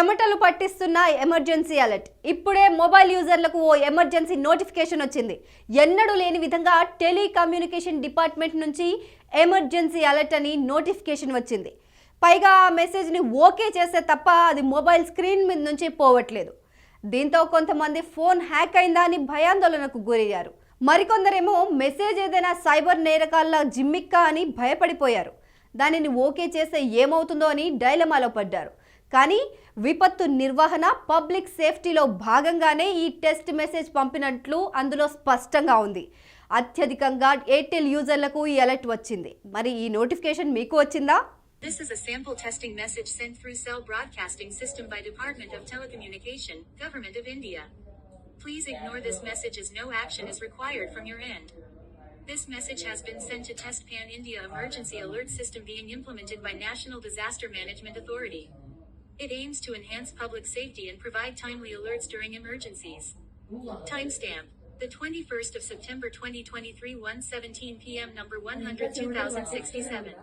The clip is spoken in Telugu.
చెమటలు పట్టిస్తున్న ఎమర్జెన్సీ అలర్ట్. ఇప్పుడే మొబైల్ యూజర్లకు ఓ ఎమర్జెన్సీ నోటిఫికేషన్ వచ్చింది. ఎన్నడూ లేని విధంగా టెలికమ్యూనికేషన్ డిపార్ట్మెంట్ నుంచి ఎమర్జెన్సీ అలర్ట్ అని నోటిఫికేషన్ వచ్చింది. పైగా ఆ మెసేజ్ని ఓకే చేస్తే తప్ప అది మొబైల్ స్క్రీన్ మీద నుంచి పోవట్లేదు. దీంతో కొంతమంది ఫోన్ హ్యాక్ అయిందా అని భయాందోళనకు గురయ్యారు. మరికొందరేమో మెసేజ్ ఏదైనా సైబర్ నేరగాళ్ల జిమ్మిక్కా అని భయపడిపోయారు. దానిని ఓకే చేస్తే ఏమవుతుందో అని డైలమాలో పడ్డారు. కానీ విపత్తు నిర్వహణ, పబ్లిక్ సేఫ్టీలో భాగంగానే ఈ టెస్ట్ మెసేజ్ పంపినట్లు అందులో స్పష్టంగా ఉంది. అత్యధికంగా ఎయిర్టెల్ యూజర్లకు ఈ అలర్ట్ వచ్చింది. మరి ఈ నోటిఫికేషన్ మీకు వచ్చిందా? This is a sample testing message sent through cell broadcasting system by Department of Telecommunication, Government of India. Please ignore this message as no action is required from your end. This message has been sent to test Pan India emergency alert system being implemented by National Disaster Management Authority. It aims to enhance public safety and provide timely alerts during emergencies. Timestamp: the 21st of September 2023, 1:17 p.m. number 100 2067.